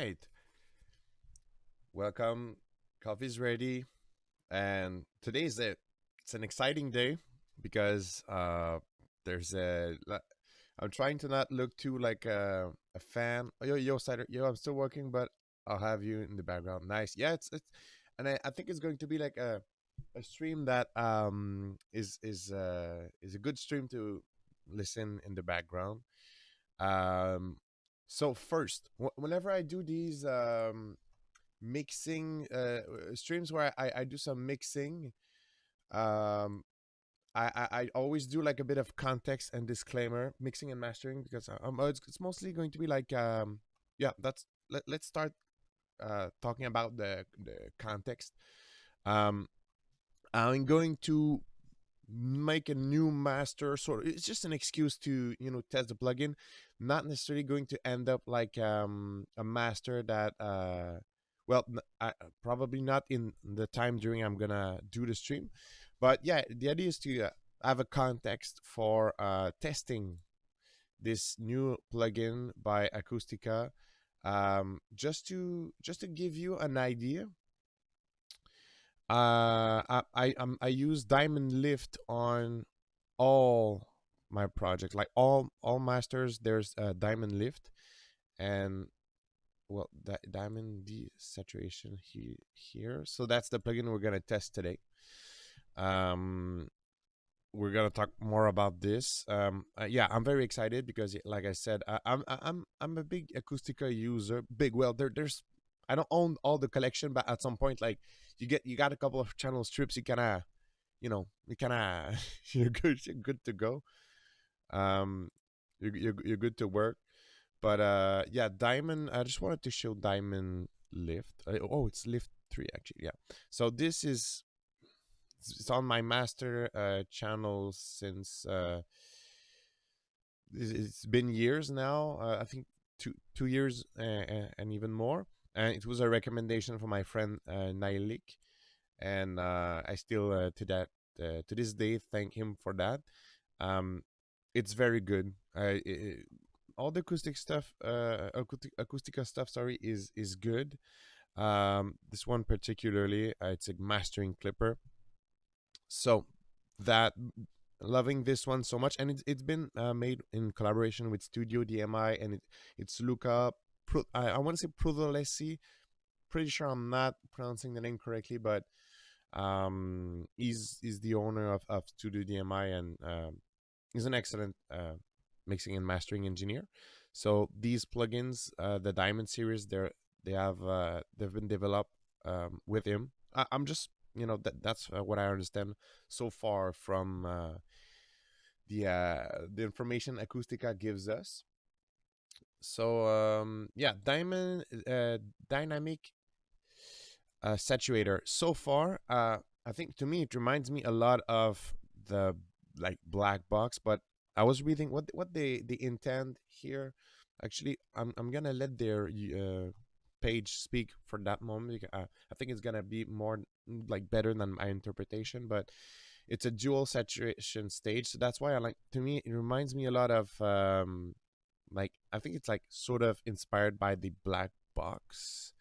right. Welcome. Coffee's ready. And today's it's an exciting day because there's I'm trying to not look too like a fan. Oh, yo, Cider. Yo, I'm still working, but I'll have you in the background. Nice. Yeah, it's and I think it's going to be like a stream that is a good stream to listen in the background. Um so first, whenever I do these mixing streams where I do some mixing, um I always do like a bit of context and disclaimer, mixing and mastering, because it's mostly going to be like yeah, let's start talking about the context. um I'm going to make a new master, sort of. It's just an excuse to test the plugin, not necessarily going to end up like a master that well, probably not in the time during I'm gonna do the stream. But yeah, the idea is to have a context for testing this new plugin by Acustica, just to give you an idea. I use Diamond Lift on all my projects, like all masters. There's a Diamond Lift, and well, that Diamond Saturation here. So that's the plugin we're gonna test today. Um, we're gonna talk more about this. Yeah, I'm very excited because, like I said, I'm a big Acustica user. Big, well, there's I don't own all the collection, but at some point, like you got a couple of channel strips. You kind of you're good to go. Um, you're good to work. But yeah, Diamond. I just wanted to show Diamond Lift. Oh, it's Lift 3 actually. Yeah. So this is it's on my master channel since it's been years now. I think two years and even more. And it was a recommendation from my friend Nailik, and I still to this day thank him for that. Um, it's very good. All the acoustica stuff, sorry, is good. This one particularly, it's a mastering clipper. So that loving this one so much, and it's been made in collaboration with Studio DMI, and it's Luca. I want to say Prudolesi. Pretty sure I'm not pronouncing the name correctly, but he's the owner of Studio DMI, and he's an excellent mixing and mastering engineer. So these plugins, the Diamond series, they've been developed with him. I'm just that's what I understand so far from the information Acustica gives us. So yeah, Diamond Dynamic Saturator. So far, I think to me it reminds me a lot of the like black box, but I was reading what they intend here. Actually, I'm gonna let their page speak for that moment, because I think it's gonna be more like better than my interpretation. But it's a dual saturation stage, so that's why I like. To me, it reminds me a lot of like, I think it's like sort of inspired by the black box.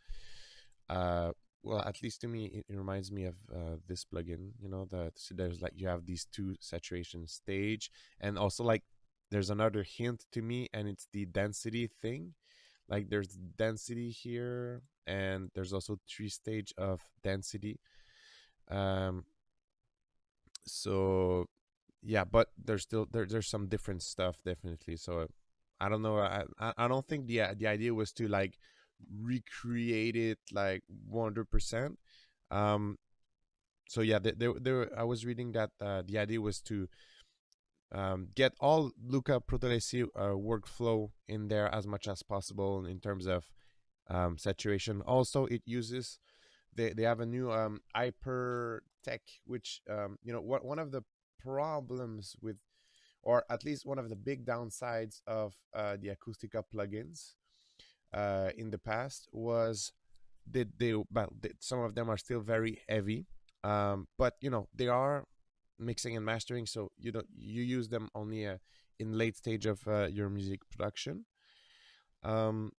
Uh, well, at least to me, it reminds me of this plugin. So there's like you have these two saturation stage, and also like there's another hint to me, and it's the density thing. Like there's density here, and there's also three stage of density. Um, so yeah, but there's some different stuff definitely. So I don't know. I don't think the idea was to like recreate it like 100%. Um, so yeah, I was reading that the idea was to get all Luca Protolesi workflow in there as much as possible in terms of saturation. Also, it uses they have a new hyper tech, which one of the problems with, or at least one of the big downsides of the Acustica plugins in the past was some of them are still very heavy, but they are mixing and mastering, so you use them only in late stage of your music production. um,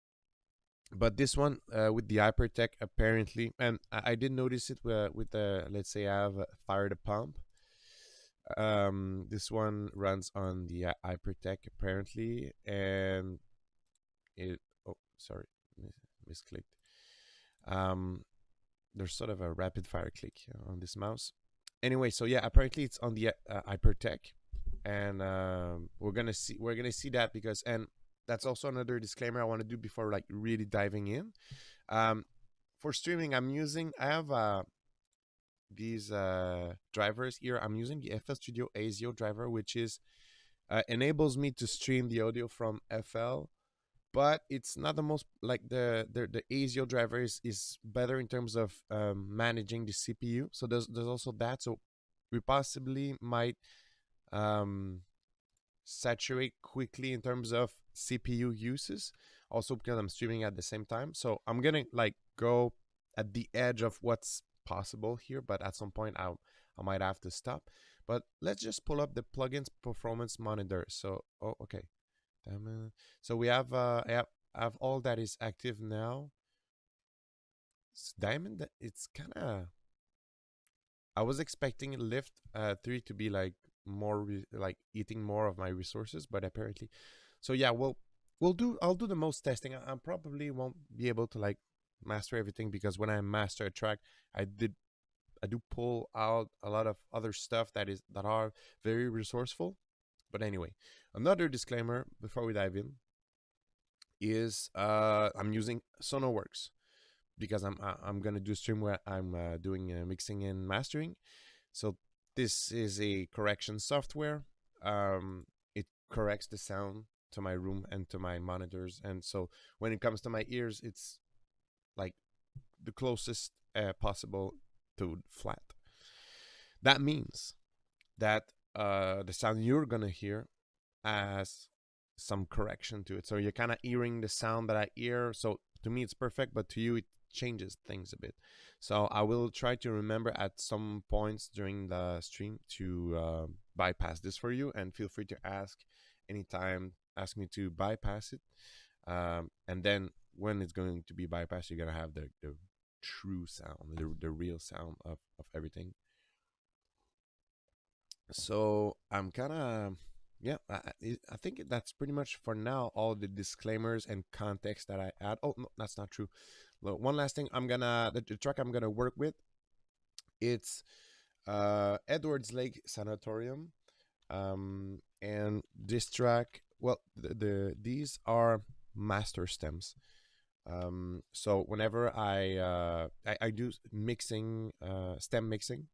But this one with the hypertech apparently, and I did notice it with the, let's say I have fired a pump. This one runs on the hypertech apparently, and it, oh sorry, misclicked. um there's sort of a rapid fire click on this mouse. Anyway, so yeah, apparently it's on the hypertech, and we're gonna see that, because, and that's also another disclaimer I want to do before like really diving in. um for streaming, I have these drivers here. I'm using the FL Studio ASIO driver, which is enables me to stream the audio from FL, but it's not the most, like the ASIO driver is better in terms of managing the CPU. So there's also that. So we possibly might um, saturate quickly in terms of CPU uses, also because I'm streaming at the same time. So I'm gonna like go at the edge of what's possible here, but at some point I might have to stop. But let's just pull up the plugins performance monitor. So, oh, okay. So we have I have all that is active now. Diamond, it's kind of, I was expecting Lift 3 to be like more like eating more of my resources, but apparently, so yeah, I'll do the most testing. I probably won't be able to like master everything, because when I master a track, I did I do pull out a lot of other stuff that are very resourceful. But anyway, another disclaimer before we dive in is I'm using Sonarworks, because I'm gonna do a stream where I'm doing mixing and mastering. So this is a correction software. It corrects the sound to my room and to my monitors, and so when it comes to my ears, it's like the closest possible to flat. That means that the sound you're gonna hear has some correction to it. So you're kind of hearing the sound that I hear. So to me, it's perfect, but to you, it changes things a bit. So I will try to remember at some points during the stream to bypass this for you, and feel free to ask anytime. Ask me to bypass it, and then when it's going to be bypassed, you're gonna have the true sound, the real sound of everything. So I'm kind of, yeah, I think that's pretty much for now all the disclaimers and context that I add. Oh no, that's not true. Well, one last thing, the track I'm gonna work with, it's Edwards Lake Sanatorium. And this track, well, these are master stems. So whenever I do mixing, stem mixing,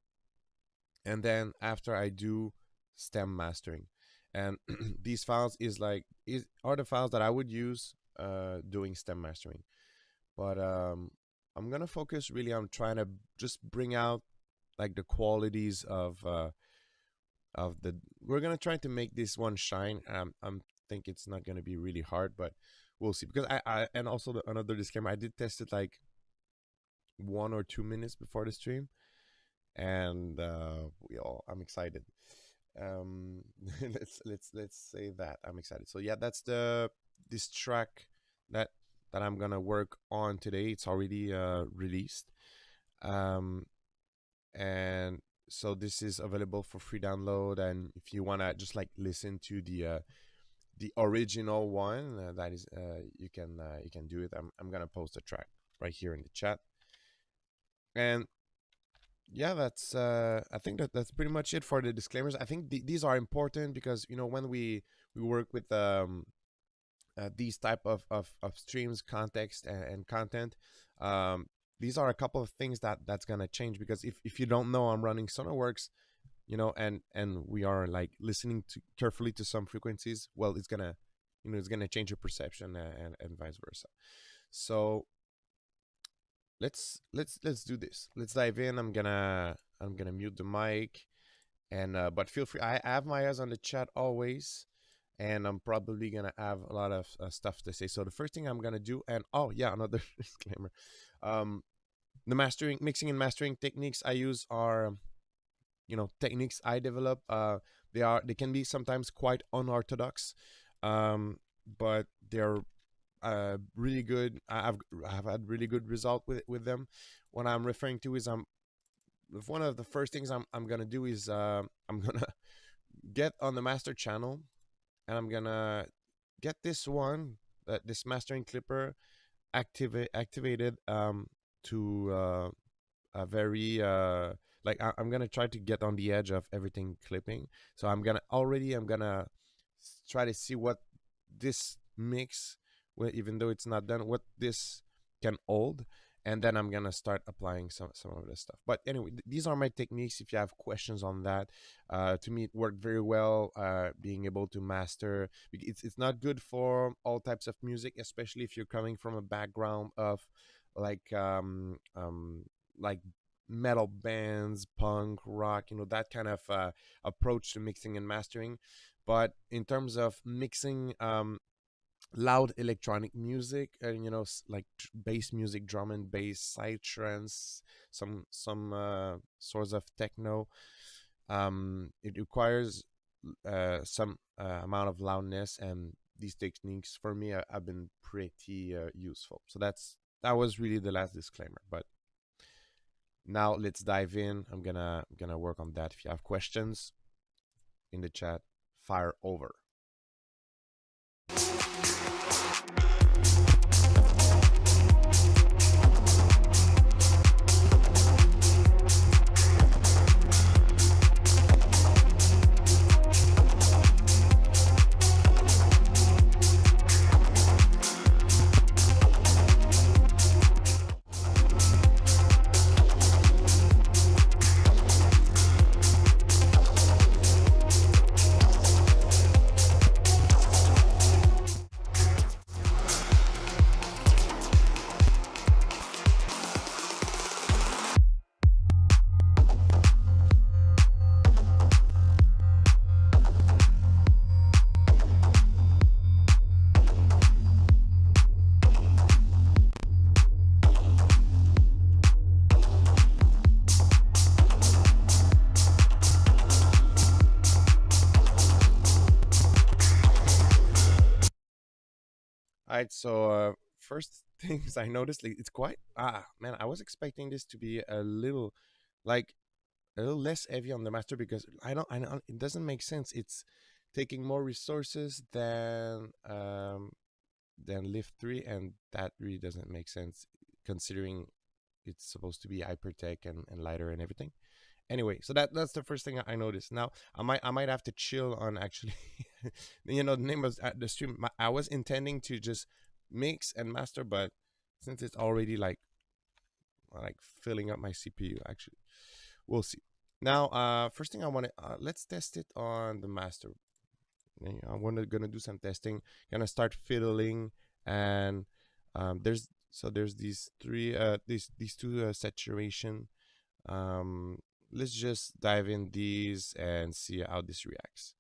and then after I do stem mastering, and these files are the files that I would use doing stem mastering. But I'm gonna focus really on trying to just bring out like the qualities of the, we're gonna try to make this one shine. I'm think it's not gonna be really hard, but we'll see, because I and also another disclaimer, I did test it like 1 or 2 minutes before the stream, and I'm excited. um let's say that I'm excited. So yeah, that's this track that I'm gonna work on today. It's already released, um and so this is available for free download, and if you want to just like listen to the original one, that is you can do it. I'm gonna post a track right here in the chat. And yeah, that's I think that's pretty much it for the disclaimers. I think these are important, because when we work with these type of streams, context and content, um these are a couple of things that's gonna change, because if you don't know I'm running Sonarworks, and we are like listening to carefully to some frequencies, well, it's gonna change your perception, and vice versa. So let's do this. Let's dive in. I'm gonna mute the mic, and but feel free. I have my eyes on the chat always, and I'm probably gonna have a lot of stuff to say. So the first thing I'm gonna do, and oh yeah, another disclaimer. The mixing and mastering techniques I use are, techniques I develop. They can be sometimes quite unorthodox, but they're really good. I've had really good result with them. What I'm referring to is one of the first things I'm gonna do is I'm gonna get on the master channel, and I'm gonna get this one, this mastering clipper activated to a very like I'm gonna try to get on the edge of everything clipping. So I'm gonna try to see what this mix, well, even though it's not done, what this can hold, and then I'm gonna start applying some of this stuff. But anyway, these are my techniques. If you have questions on that, to me it worked very well. Being able to master, it's not good for all types of music, especially if you're coming from a background of like like metal bands, punk, rock, that kind of approach to mixing and mastering. But in terms of mixing loud electronic music, and like bass music, drum and bass, side trance, some sorts of techno, it requires some amount of loudness, and these techniques for me have been pretty useful. So that was really the last disclaimer. But now let's dive in. I'm gonna work on that. If you have questions in the chat, fire over. All right, so first things I noticed, like, it's quite man, I was expecting this to be like a little less heavy on the master, because I don't it doesn't make sense. It's taking more resources than Lift 3, and that really doesn't make sense considering it's supposed to be hypertech and lighter and everything. Anyway, so that's the first thing I noticed. Now I might have to chill on actually the name of the stream. I was intending to just mix and master, but since it's already like filling up my CPU, actually, we'll see. Now, first thing I want to let's test it on the master. I'm gonna do some testing. Gonna start fiddling, and there's these two saturation. Um, let's just dive in these and see how this reacts.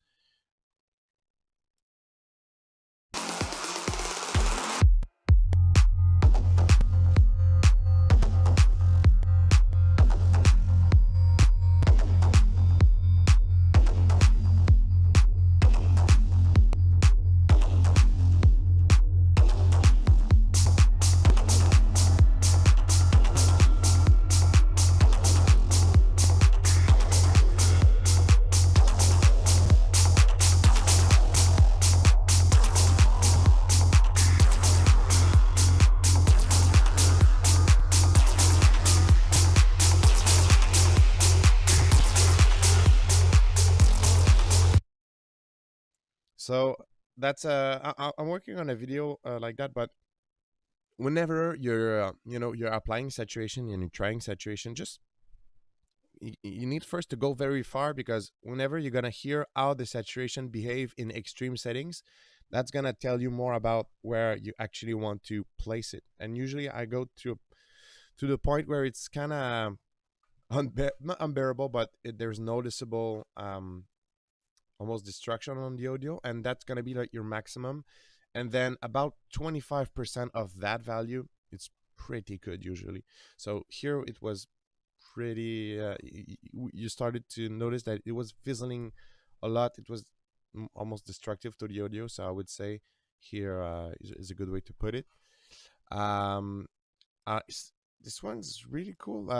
So that's I'm working on a video like that. But whenever you're applying saturation and you're trying saturation, just you need first to go very far, because whenever you're gonna hear how the saturation behave in extreme settings, that's gonna tell you more about where you actually want to place it. And usually I go to the point where it's kind of not unbearable, but there's noticeable almost destruction on the audio, and that's going to be like your maximum. And then about 25% of that value, it's pretty good usually. So here it was pretty you started to notice that it was fizzling a lot. It was almost destructive to the audio. So I would say here is a good way to put it. Um, this one's really cool.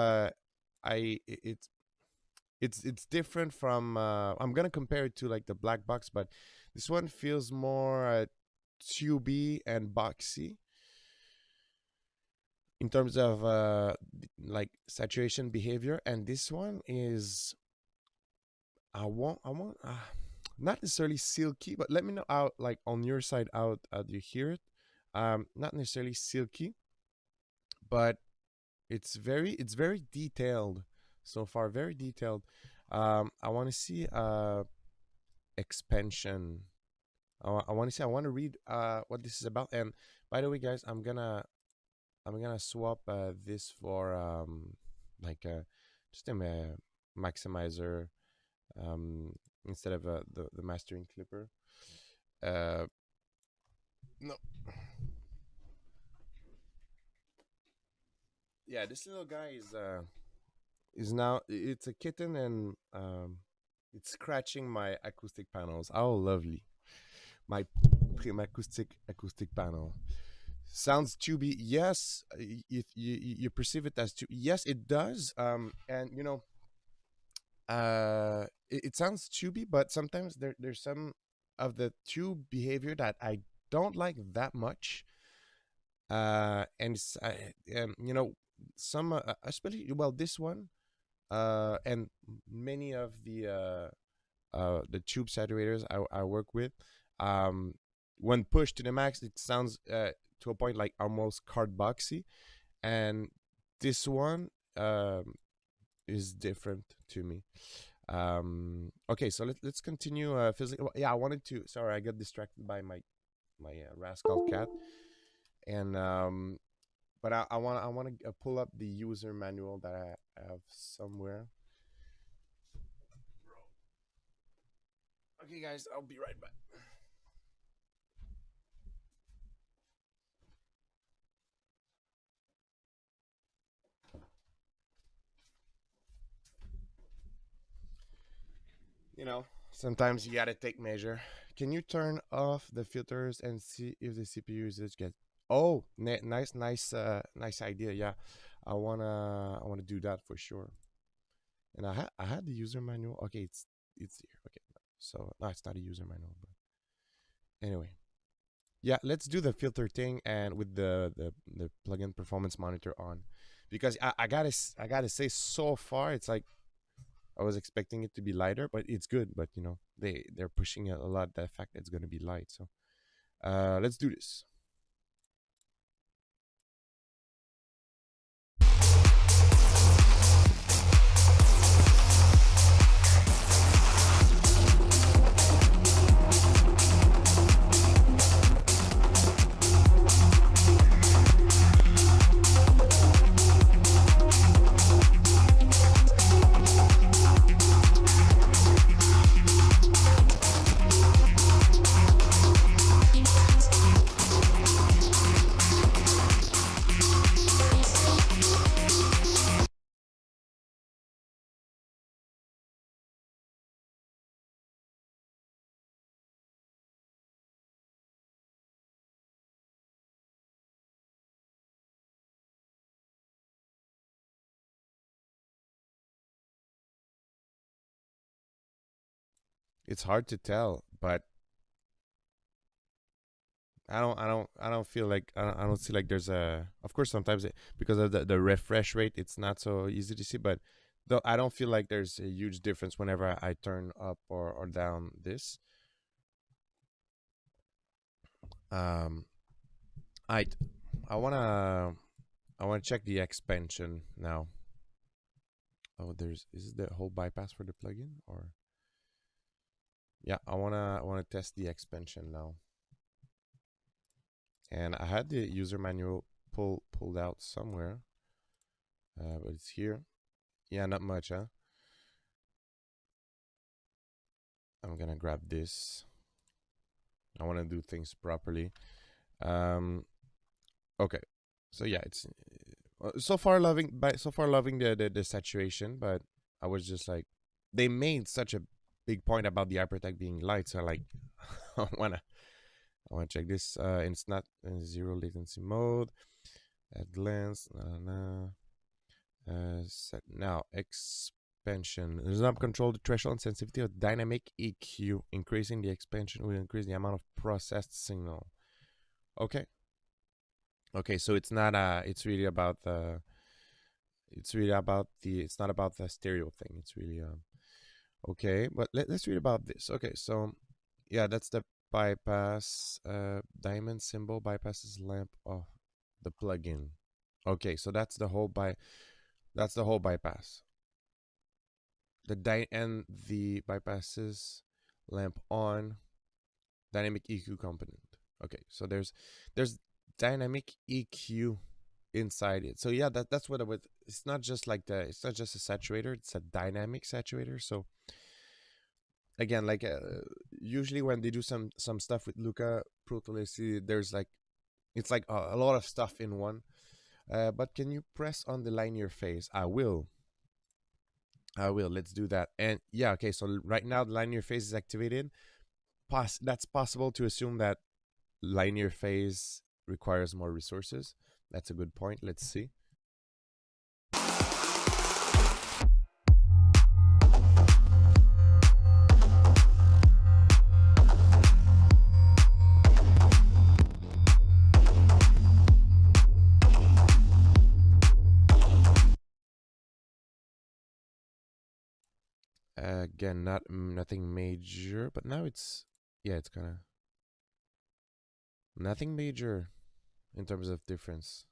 It's different from. I'm gonna compare it to like the black box, but this one feels more tubey and boxy in terms of like saturation behavior, and this one is I want not necessarily silky, but let me know out like on your side how do you hear it. Not necessarily silky, but it's very detailed so far, very detailed. I want to see expansion. I want to see. I want to read what this is about. And by the way, guys, I'm gonna swap this for like just a maximizer instead of the mastering clipper. Uh, no, yeah, this little guy is now it's a kitten and it's scratching my acoustic panels. Oh, lovely! My acoustic panel. Sounds tubey. Yes, if you perceive it as tube, yes, it does. And you know, it sounds tubey, but sometimes there's some of the tube behavior that I don't like that much. And you know, some especially well this one, and many of the tube saturators I work with, um, when pushed to the max, it sounds to a point like almost card boxy, and this one is different to me. Okay, so let's continue. Physically, yeah, I wanted to. Sorry, I got distracted by my rascal cat, and but I want to pull up the user manual that I have somewhere. Okay, guys, I'll be right back. You know, sometimes you gotta take measure. Can you turn off the filters and see if the CPU usage gets? Oh, nice idea. Yeah, I wanna do that for sure. And I had the user manual. Okay, it's here. Okay, so no, it's not a user manual, but anyway, yeah, let's do the filter thing and with the plugin performance monitor on, because I gotta say so far it's like I was expecting it to be lighter, but it's good. But you know, they're pushing it a lot. The fact that it's gonna be light. So let's do this. It's hard to tell, but I don't feel like I don't see like there's a. Of course, sometimes because of the refresh rate, it's not so easy to see. But though I don't feel like there's a huge difference whenever I turn up or down this. Um, I I wanna I wanna check the expansion now. Oh, is it the whole bypass for the plugin or? Yeah, I wanna test the expansion now. And I had the user manual pulled out somewhere, but it's here. Yeah, not much, huh? I'm gonna grab this. I want to do things properly. Um, okay, so yeah, it's so far loving the saturation, but I was just like, they made such a big point about the hypertech being light, so like, I wanna I want to check this. It's not in zero latency mode. At glance. Set now expansion. Does not control the threshold and sensitivity of dynamic EQ. Increasing the expansion will increase the amount of processed signal. Okay. Okay, so it's not it's really about the it's not about the stereo thing. It's really okay, but let's read about this. Okay, so yeah, that's the bypass. Diamond symbol bypasses lamp of the plugin. Okay, so that's the whole bypass. And the bypasses lamp on dynamic EQ component. Okay, so there's dynamic EQ inside it. So yeah, that's what it's not just like it's not just a saturator, it's a dynamic saturator. So again, like usually when they do some stuff with Luca Pro Tools, there's like it's like a lot of stuff in one. But can you press on the linear phase? I will. Let's do that. And yeah, okay, so right now the linear phase is activated. That's possible to assume that linear phase requires more resources. That's a good point. Let's see. Again, nothing major, but now it's kind of nothing major in terms of difference.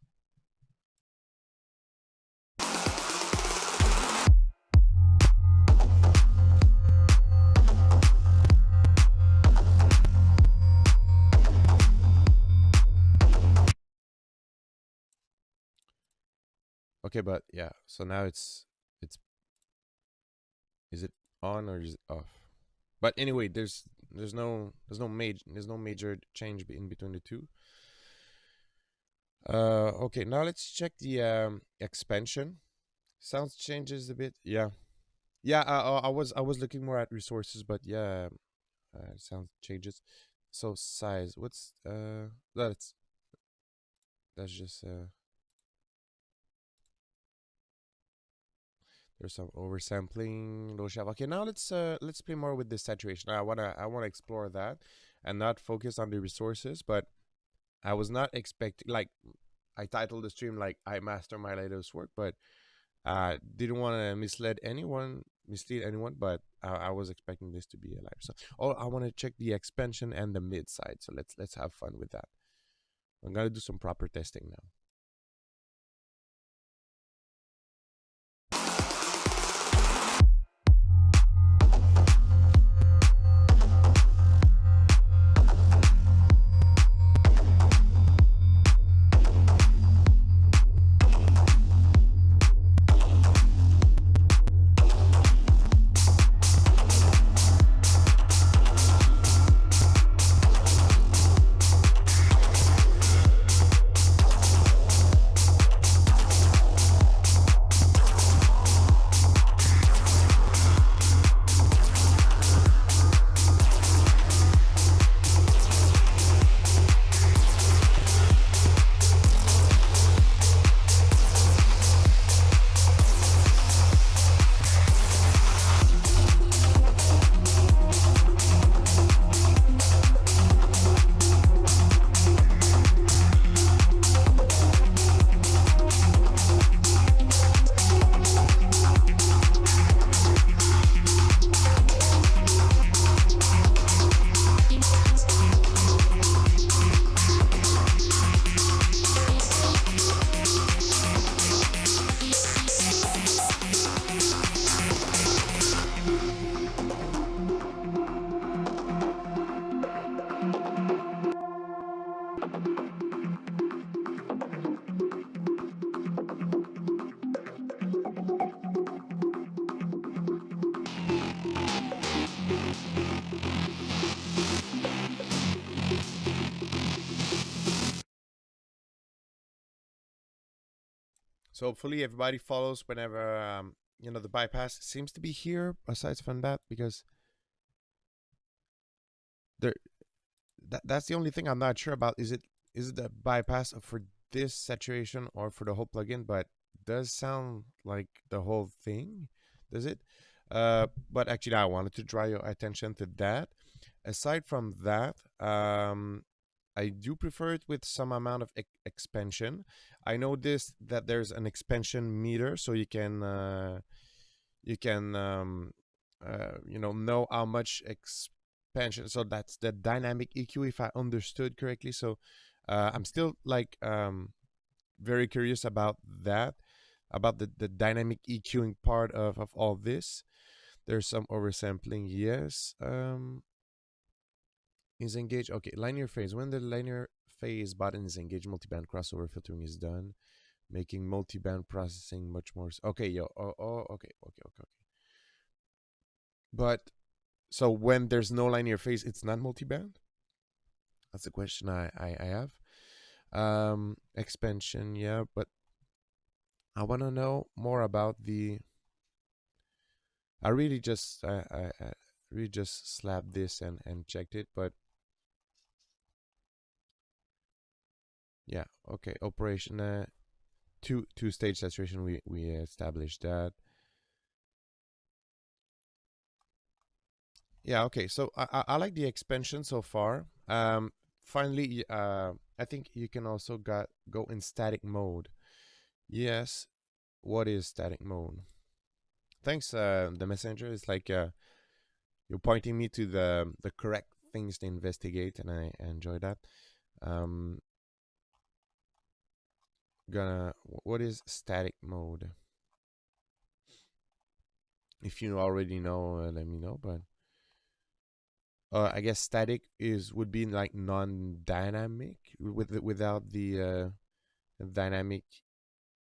Okay, but yeah, so now it's is it on or is it off? But anyway, there's no major change in between the two. Okay, now let's check the expansion. Sounds changes a bit. Yeah. I was looking more at resources, but yeah, sound changes. So size, what's that's just there's some oversampling, low shelf. Okay, now let's play more with this saturation. I wanna explore that and not focus on the resources, but I was not expecting, like, I titled the stream like I master my latest work, but didn't want to mislead anyone, but I was expecting this to be a live. So I want to check the expansion and the mid side. So let's have fun with that. I'm gonna do some proper testing now. So hopefully everybody follows whenever the bypass seems to be here. Aside from that, because that's the only thing I'm not sure about. Is it the bypass for this saturation or for the whole plugin? But does sound like the whole thing. Does it? But actually, I wanted to draw your attention to that. Aside from that, I do prefer it with some amount of expansion. I noticed that there's an expansion meter, so you know how much expansion. So that's the dynamic EQ, if I understood correctly. So I'm still like very curious about that, about the dynamic EQing part of all this. There's some oversampling, yes. Is engaged. Okay, linear phase. When the linear phase button is engaged, multiband crossover filtering is done, making multiband processing much more. Okay, yo. Okay. But so when there's no linear phase, it's not multiband. That's the question I have. Expansion, yeah, but I want to know more about the. I really just slapped this and checked it, but yeah, okay. Operation two stage saturation. We established that. Yeah, okay. So I like the expansion so far. Finally, I think you can also go in static mode. Yes. What is static mode? Thanks, the messenger. It's like you're pointing me to the correct things to investigate, and I enjoy that. Um, what is static mode? If you already know, let me know. But I guess static would be like non-dynamic without the dynamic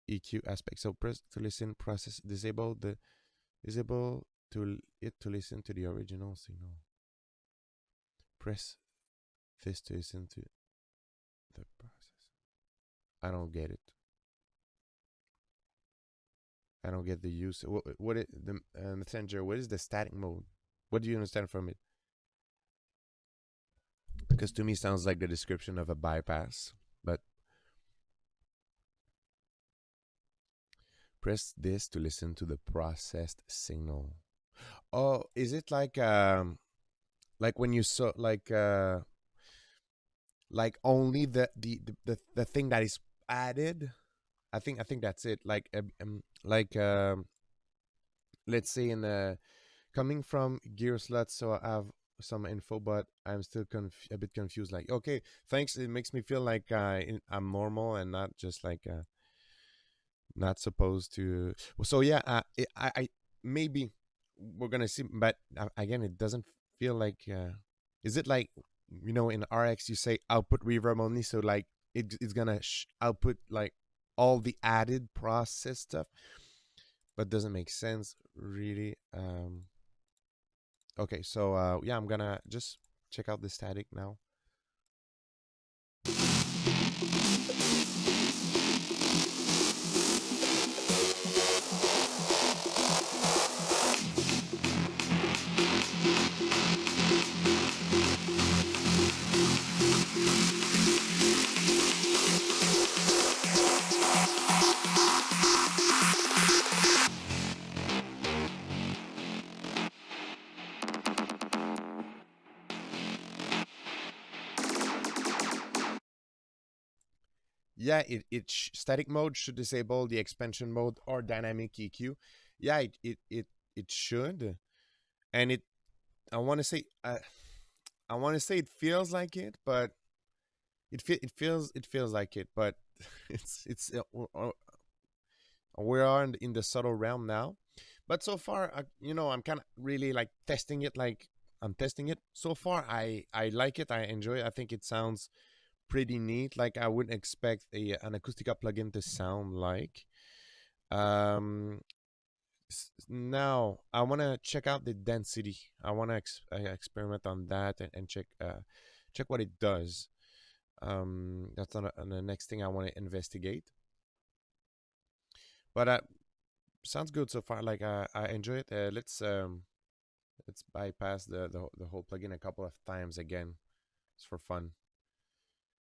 EQ aspect. So press to listen, process, disable to listen to the original signal. Press this to listen to the process. I don't get it. I don't get the use. What is the messenger? What is the static mode? What do you understand from it? Because to me, sounds like the description of a bypass. But press this to listen to the processed signal. Oh, is it like when you saw like only the thing that is added? I think that's it. Let's say in coming from gear slots, so I have some info, but I'm still a bit confused. Like, okay, thanks. It makes me feel like I'm normal and not just like not supposed to. So yeah, I maybe we're gonna see, but again, it doesn't feel like. Is it like in RX you say output reverb only, so like it's gonna output like all the added process stuff, but doesn't make sense really. Okay, so yeah, I'm gonna just check out the static now. Yeah, static mode should disable the expansion mode or dynamic EQ. Yeah, it should, and it. I want to say it feels like it, but it feels like it, but it's we are in the subtle realm now. But so far, I'm kind of really like testing it. Like I'm testing it. So far, I like it. I enjoy it. I think it sounds pretty neat. Like I wouldn't expect an Acustica plugin to sound like. Um, Now I want to check out the density. I want to experiment on that and check what it does. That's on the next thing I want to investigate. But sounds good so far. Like I enjoy it. Let's bypass the whole plugin a couple of times again. It's for fun.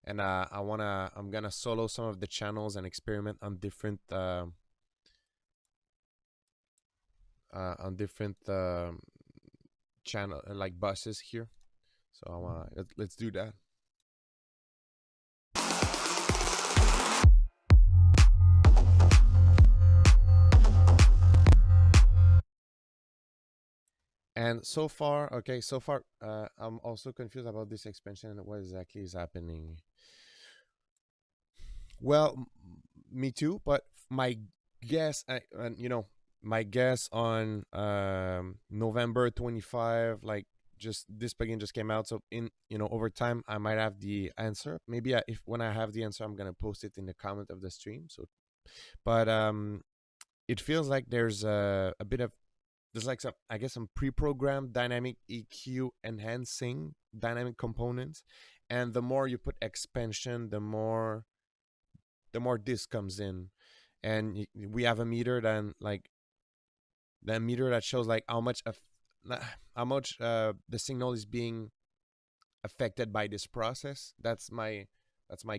And I'm gonna solo some of the channels and experiment on different channel like buses here. So I wanna let's do that. And so far, okay, so far, I'm also confused about this expansion and what exactly is happening. Well, me too. But my guess, and my guess on November 25, like just this plugin just came out. So in over time, I might have the answer. Maybe if when I have the answer, I'm gonna post it in the comment of the stream. So, but it feels like there's a bit of there's like some pre-programmed dynamic EQ enhancing dynamic components, and the more you put expansion, the more this comes in, and we have a meter that shows like how much the signal is being affected by this process. That's my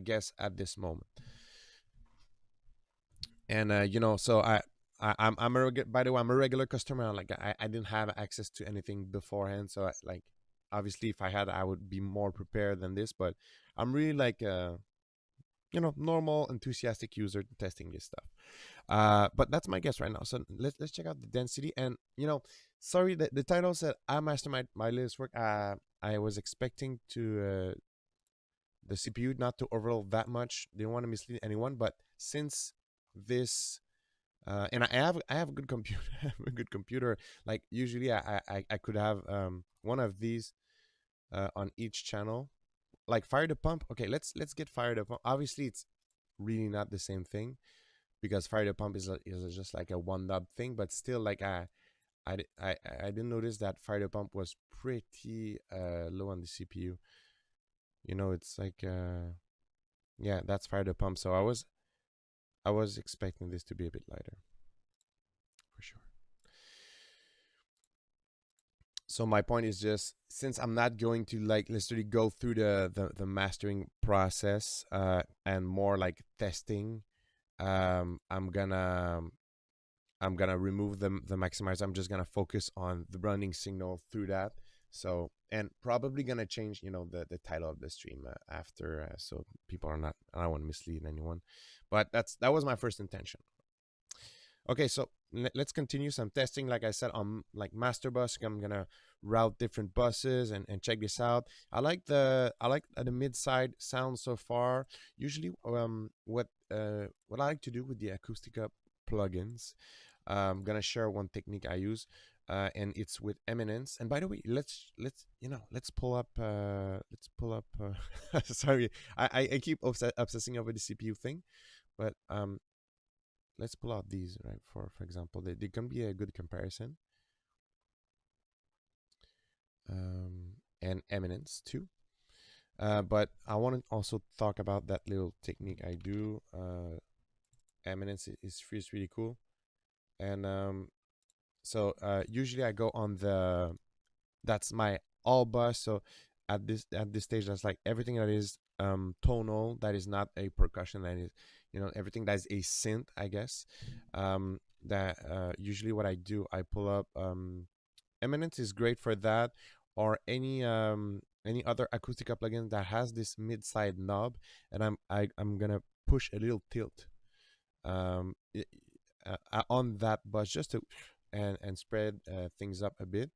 guess at this moment. And so I'm by the way, I'm a regular customer. Like I didn't have access to anything beforehand, so like obviously if I had, I would be more prepared than this. But I'm really like normal enthusiastic user testing this stuff. But that's my guess right now. So let's check out the density. And sorry, the title said I master my latest work. I was expecting to the CPU not to overload that much. Didn't want to mislead anyone, but since this and I have a good computer, a good computer. Like usually I could have one of these on each channel. Like fire the pump. Okay, let's get fire the pump. Obviously, it's really not the same thing because fire the pump is just like a one knob thing. But still, like I didn't notice that fire the pump was pretty low on the CPU. It's like yeah, that's fire the pump. So I was expecting this to be a bit lighter, for sure. So my point is just, since I'm not going to like literally go through the mastering process and more like testing, I'm gonna remove the maximizer. I'm just gonna focus on the running signal through that. So, and probably gonna change the title of the stream after, so people are not, I don't want to mislead anyone, but that was my first intention. Okay, so let's continue some testing. Like I said, on like master bus, I'm gonna route different buses and check this out. I like the mid side sound so far. Usually, what I like to do with the Acustica plugins, I'm gonna share one technique I use, and it's with eminence. And by the way, let's pull up. Sorry, I keep obsessing over the CPU thing, but let's pull out these, right? For example, they can be a good comparison. And eminence too. But I want to also talk about that little technique I do. Eminence is really cool. And so usually I go on that's my all bus. So at this stage, that's like everything that is tonal, that is not a percussion, that is everything that is a synth, I guess. That usually what I do, I pull up eminence is great for that, or any other Acustica plugin that has this mid side knob, and I'm gonna push a little tilt on that bus just to and spread things up a bit.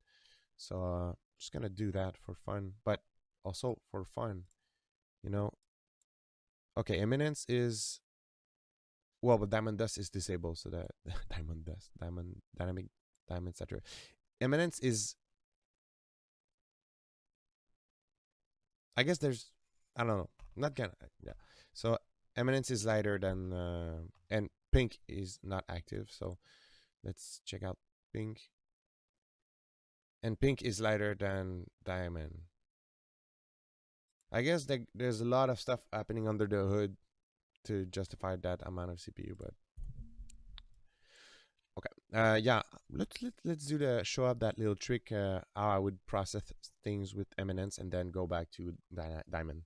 So just gonna do that for fun, but also for fun, Okay, eminence is, well, but diamond dust is disabled, so that diamond saturator. Eminence is, I guess there's, I don't know, not gonna, yeah. So eminence is lighter than and pink is not active. So let's check out pink. And pink is lighter than diamond. I guess there's a lot of stuff happening under the hood to justify that amount of CPU, but okay. Yeah, let's do the show up that little trick. How I would process things with eminence and then go back to diamond.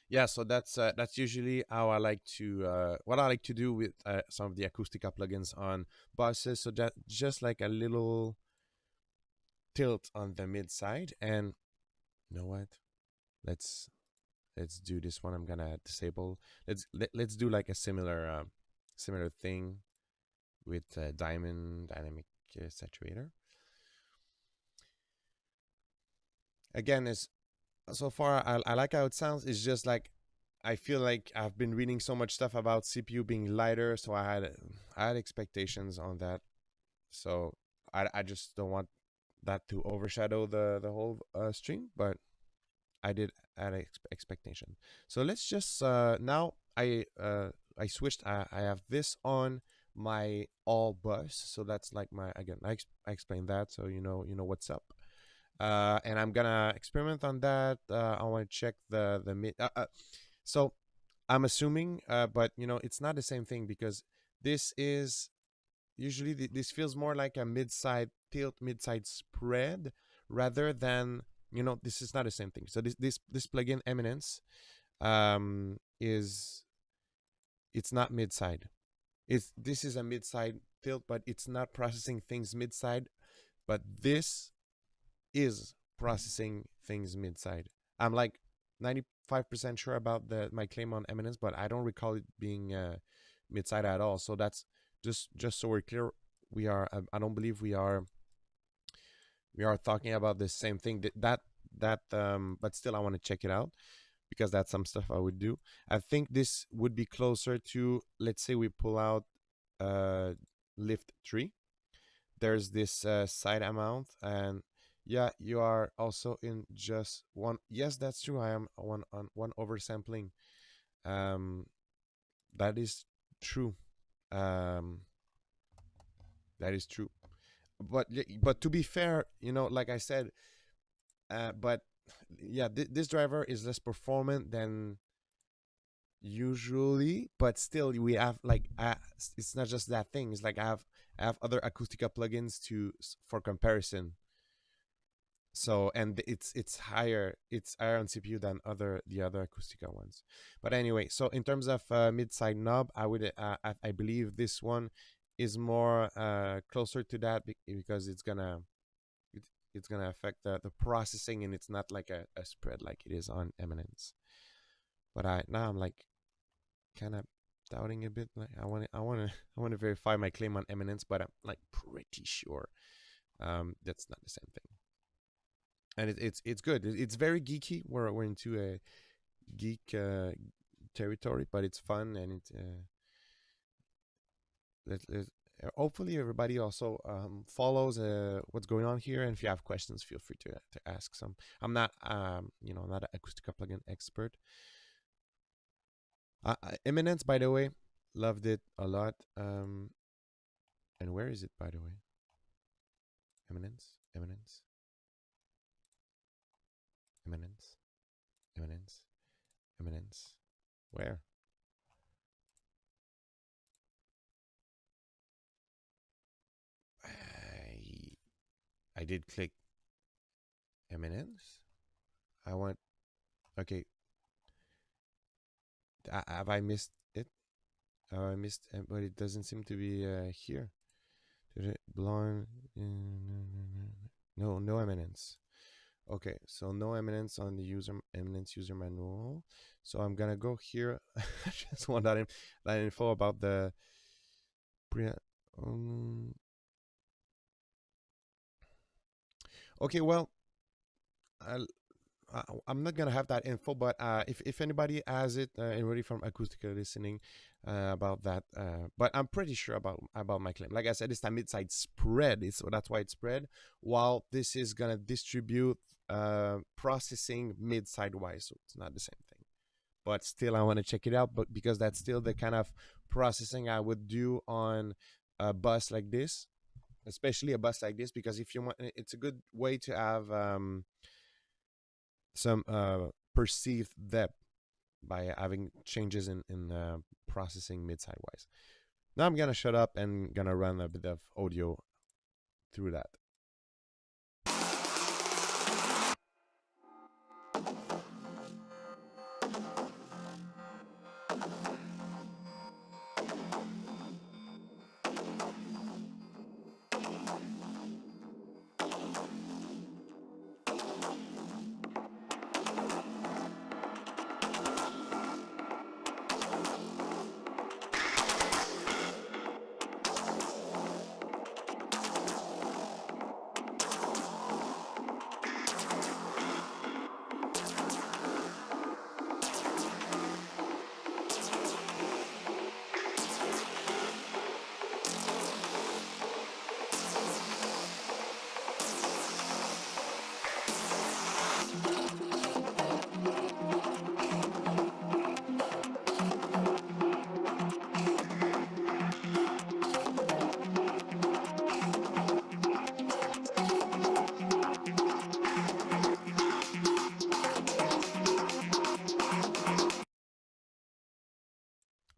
Yeah, so that's usually how I like to what I like to do with some of the Acustica plugins on buses. So that just like a little tilt on the mid side, and you know what? Let's let's do this one. I'm gonna disable. Let's do like a similar thing with Diamond Dynamic Saturator. Again, is so far I like how it sounds. It's just like I feel like I've been reading so much stuff about CPU being lighter, so I had expectations on that. So I just don't want that to overshadow the whole stream, but I did add expectation. So let's just now I switched. I have this on my all bus, so that's like my again. I explained that, so you know what's up. And I'm gonna experiment on that. I want to check the mid. So I'm assuming, but it's not the same thing because this is usually this feels more like a mid-side tilt, mid-side spread, rather than this is not the same thing. So this plugin Eminence is it's not mid-side. This is a mid-side tilt, but it's not processing things mid-side. But this is processing things mid-side. I'm like 95% sure about my claim on Eminence, but I don't recall it being mid-side at all. So that's just so we're clear. We are. I don't believe we are talking about the same thing. But still, I want to check it out because that's some stuff I would do. I think this would be closer to, let's say we pull out Lift3. There's this side amount, and yeah, you are also in just one. Yes, that's true. I am on one oversampling. Um, that is true. Um, that is true. But to be fair, like I said, but yeah, this driver is less performant than usually, but still we have like it's not just that thing. It's like I have other Acustica plugins for comparison. So and it's higher on CPU than the other Acustica ones. But anyway, so in terms of mid-side knob, I believe this one is more closer to that because it's gonna affect the processing, and it's not like a spread like it is on Eminence. But now I'm like kind of doubting a bit. Like I want to verify my claim on Eminence, but I'm like pretty sure that's not the same thing. And it's good. It's very geeky. We're into a geek territory, but it's fun, and hopefully everybody also follows what's going on here. And if you have questions, feel free to ask some. I'm not not an Acustica plugin expert. Eminence, by the way, loved it a lot. And where is it, by the way? Eminence, Eminence, Eminence, Eminence, Eminence. Where? I I did click Eminence. I want. Okay. Have I missed it? I missed, but it doesn't seem to be here. Blind. No eminence. Okay, so no eminence on the user eminence user manual. So I'm gonna go here. I just want that info about the pre. Um, okay, well, I, I'm not gonna have that info, but if anybody has it, anybody from Acustica listening about that, but I'm pretty sure about my claim. Like I said, it's a mid-side spread. That's why it's spread. While this is gonna distribute processing mid-side wise, so it's not the same thing. But still, I want to check it out. But because that's still the kind of processing I would do on a bus like this, especially a bus like this, because if you want, it's a good way to have some perceived depth by having changes in processing mid-side wise. Now I'm gonna shut up and gonna run a bit of audio through that.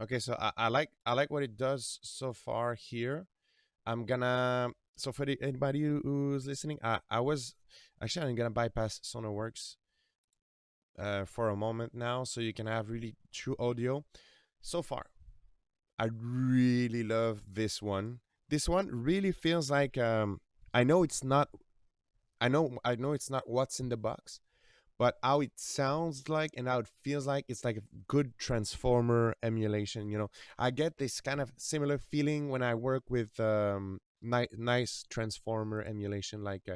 Okay, so I like what it does so far here. I'm gonna so for anybody who's listening, I'm gonna bypass SonarWorks for a moment now, so you can have really true audio. So far, I really love this one. This one really feels like I know it's not. I know it's not what's in the box, but how it sounds like and how it feels like it's like a good transformer emulation. I get this kind of similar feeling when I work with nice transformer emulation like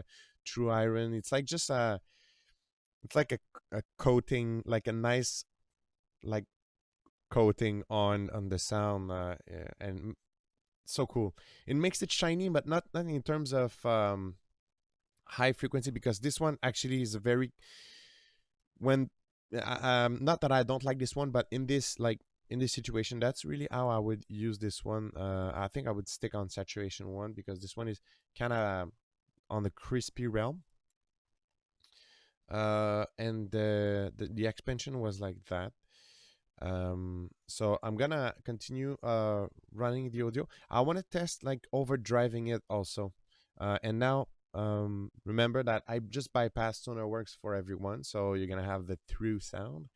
True Iron. It's like just it's like a coating, like a nice like coating on the sound, yeah, and so cool. It makes it shiny, but not in terms of high frequency, because this one actually is a very when not that I don't like this one, but in this situation, that's really how I would use this one. I think I would stick on saturation one, because this one is kind of on the crispy realm. And the expansion was like that. So I'm gonna continue running the audio. I want to test like overdriving it also. And now remember that I just bypassed SonarWorks for everyone, so you're gonna have the through sound.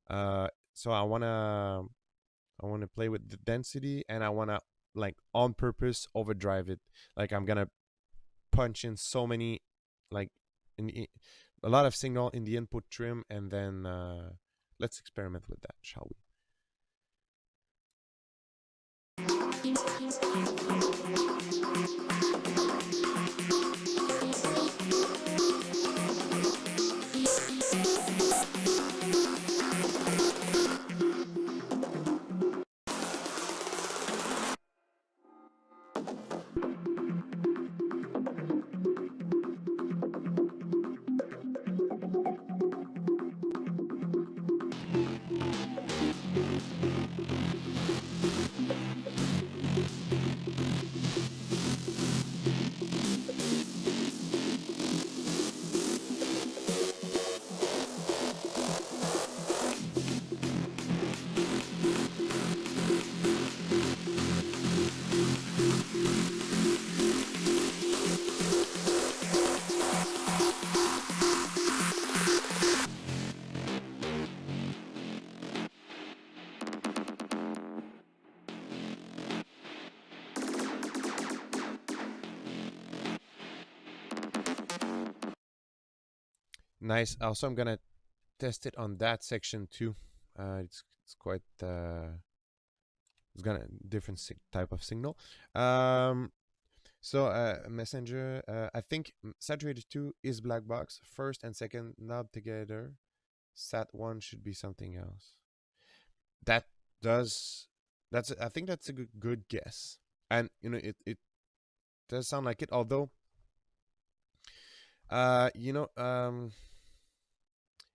So I wanna play with the density, and I wanna like on purpose overdrive it. Like I'm gonna punch in so many like in a lot of signal in the input trim, and then let's experiment with that, shall we? Nice. Also, I'm gonna test it on that section too. It's quite it's got a different type of signal. Um, Messenger. I think Saturator 2 is black box. First and second not together. Sat 1 should be something else. That does. That's. I think that's a good guess. And it does sound like it. Although, it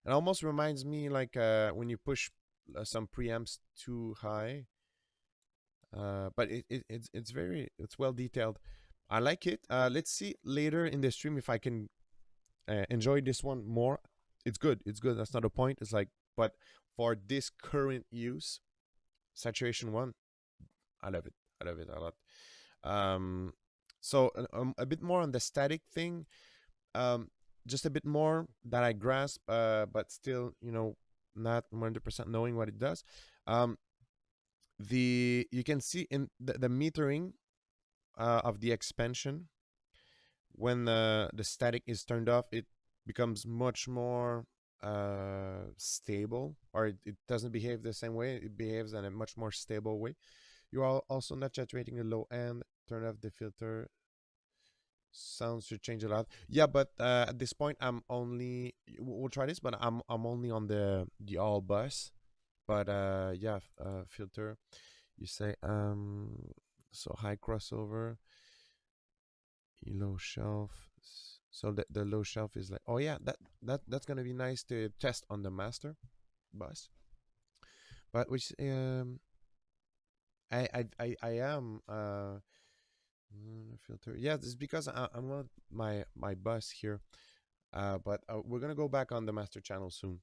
almost reminds me like when you push some preamps too high. But it's well detailed. I like it. Let's see later in the stream if I can enjoy this one more. It's good. It's good. That's not a point. It's like, but for this current use, saturation 1, I love it. I love it a lot. So a bit more on the static thing. Um, just a bit more that I grasp, but still, not 100% knowing what it does. You can see in the metering of the expansion when the static is turned off, it becomes much more stable, or it doesn't behave the same way. It behaves in a much more stable way. You are also not saturating the low end. Turn off the filter. Sounds should change a lot. Yeah, but at this point, I'm only. We'll try this, but I'm only on the all bus. But yeah, filter. You say so high crossover, low shelf. So the low shelf is like, oh yeah, that's gonna be nice to test on the master bus. But which I am filter. Yeah, it's because I'm on my bus here. But we're gonna go back on the master channel soon.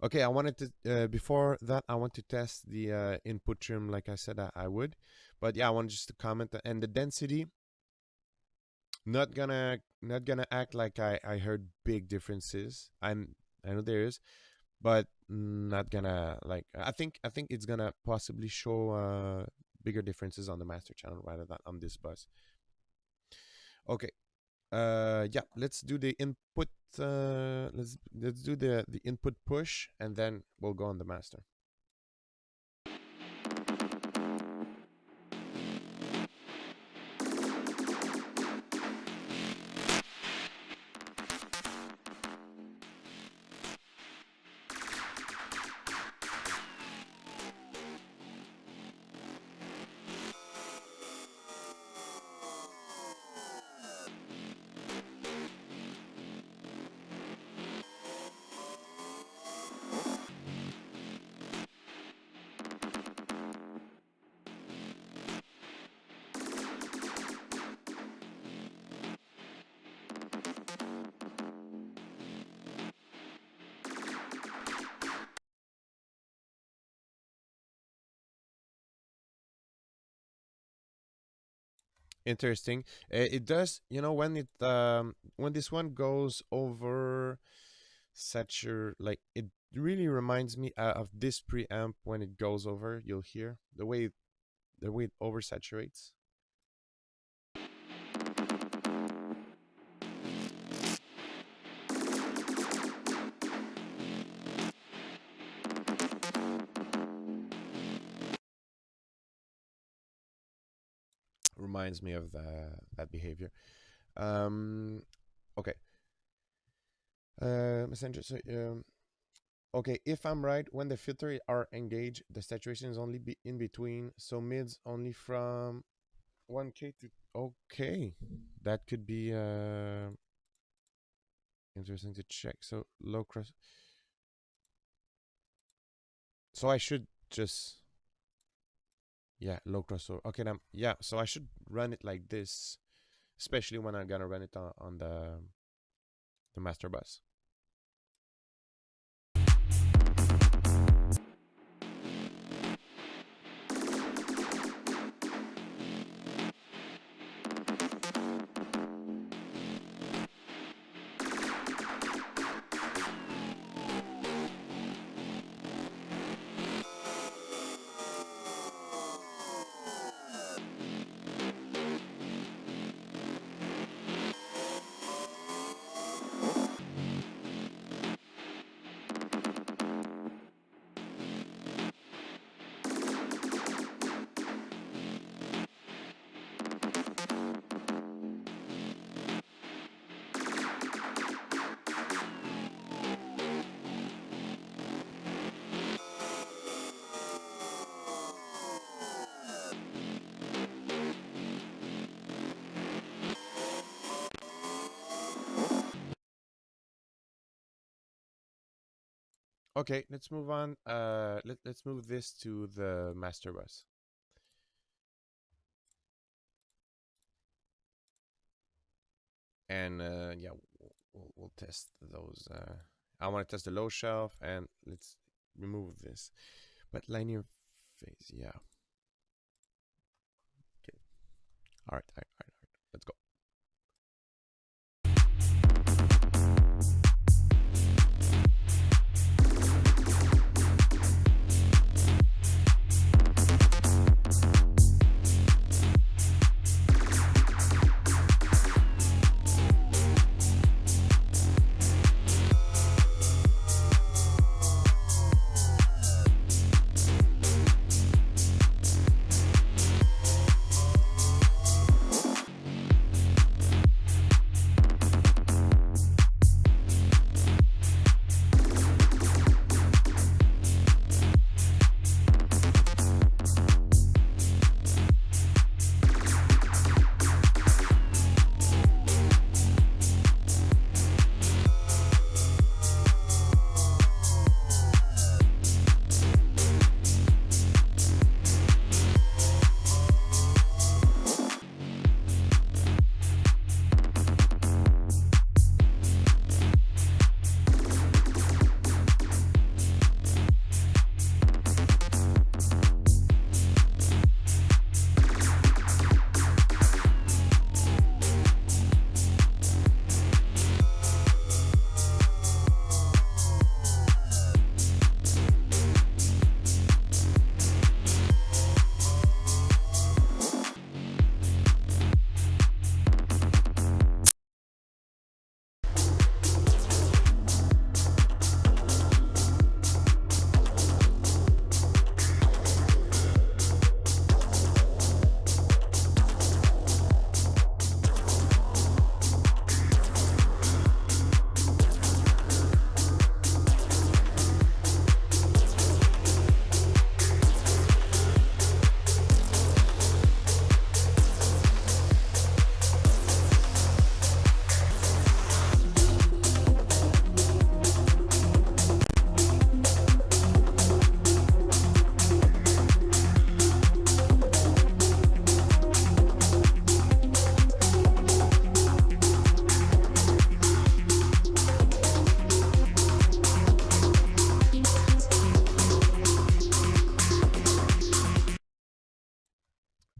Okay, I wanted to before that I want to test the input trim like I said I would, but yeah, I wanted just to comment and the density. Not gonna act like I heard big differences. I know there is, but not gonna like. I think it's gonna possibly show bigger differences on the master channel rather than on this bus. Okay. Yeah, let's do the input. Let's do the input push, and then we'll go on the master. Interesting. It does, when this one goes over satur, like it really reminds me of this preamp when it goes over. You'll hear the way it oversaturates. Reminds me of that behavior. Okay. Messenger. So, okay, if I'm right, when the filter are engaged, the saturation is only in between. So mids only from 1K to okay. That could be interesting to check. So low cross. So I should just low crossover. Okay, then yeah. So I should run it like this, especially when I'm gonna run it on the master bus. Okay, let's move on. Let's move this to the master bus. And yeah, we'll test those. I want to test the low shelf, and let's remove this. But linear phase, yeah. Okay. All right, all right, all right. Let's go.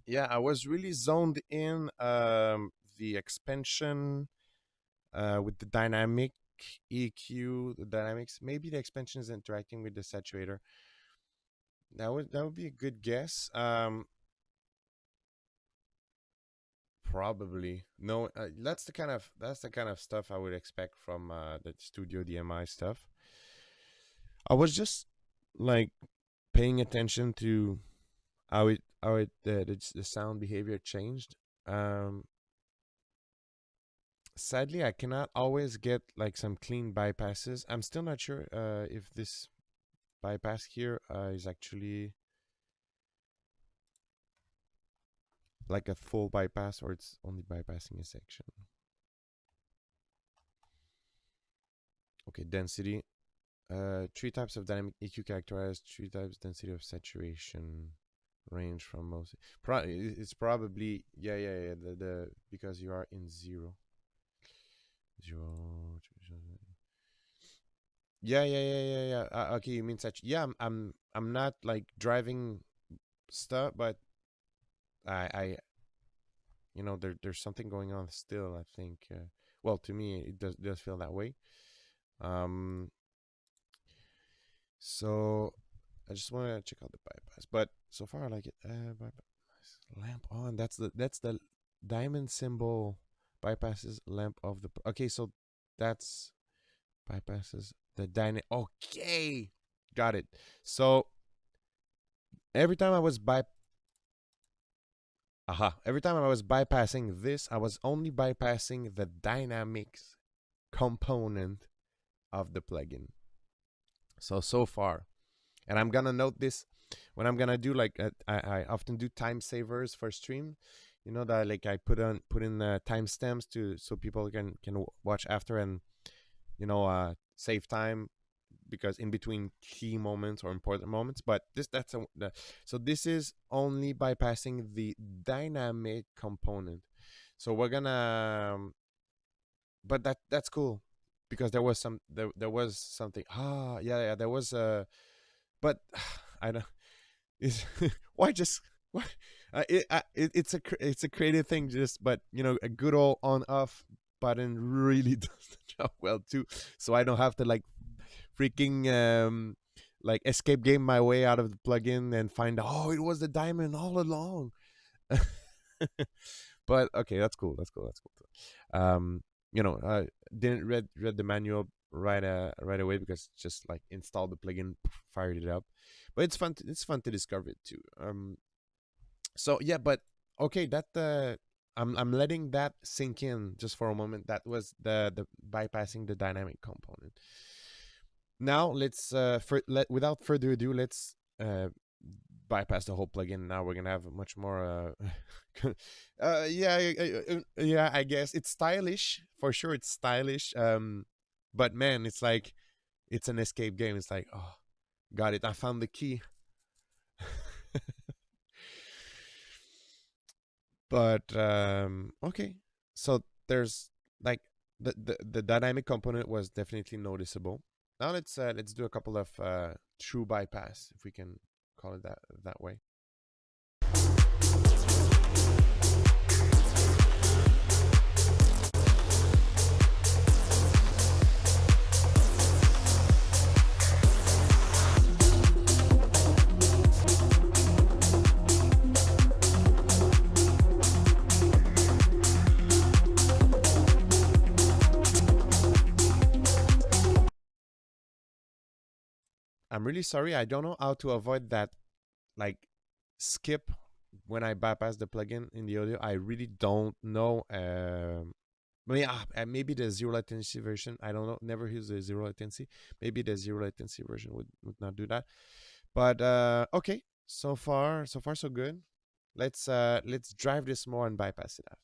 Yeah, I was really zoned in the expansion with the dynamic EQ, the dynamics. Maybe the expansion is interacting with the saturator. That would be a good guess. Probably no. That's the kind of stuff I would expect from the studio DMI stuff. I was just like paying attention to how it the sound behavior changed. Um, Sadly, I cannot always get like some clean bypasses. I'm still not sure if this bypass here is actually like a full bypass or it's only bypassing a section. Okay, density. Three types of dynamic EQ characterized three types density of saturation range from most. It's probably yeah the because you are in zero. Yeah. Okay, you mean such? Yeah, I'm not like driving stuff, but I there's something going on still. I think. Well, to me, it does feel that way. Um, so I just want to check out the bypass, but so far I like it. Bypass lamp on. That's the diamond symbol bypasses lamp of the. Okay, so that's bypasses the dynamic. Okay, got it. So every time I was every time I was bypassing this, I was only bypassing the dynamics component of the plugin. So far, and I'm gonna note this when I'm gonna do like I often do time savers for stream. You know that like I put in timestamps to so people can watch after and save time because in between key moments or important moments. But so this is only bypassing the dynamic component. So we're gonna but that's cool, because there was something. Yeah, there was a, but I don't, is why just why it's a creative thing, just, but a good old on off button really does the job well too, so I don't have to like freaking like escape game my way out of the plugin and find out, oh, it was the diamond all along. But okay, that's cool. I didn't read the manual right away, because just like installed the plugin, fired it up. But it's fun to discover it too. So yeah, but okay, I'm letting that sink in just for a moment. That was the bypassing the dynamic component. Now let's without further ado, let's bypass the whole plugin. Now we're gonna have a much more yeah, I guess it's stylish for sure. It's stylish, but man, it's like it's an escape game. It's like, oh, got it, I found the key. But okay, so there's like the dynamic component was definitely noticeable. Now let's do a couple of true bypass, if we can call it that way. I'm really sorry, I don't know how to avoid that, like, skip when I bypass the plugin in the audio. I really don't know. Maybe the zero latency version. I don't know. Never use the zero latency. Maybe the zero latency version would not do that. But okay, so far so good. Let's drive this more and bypass it after.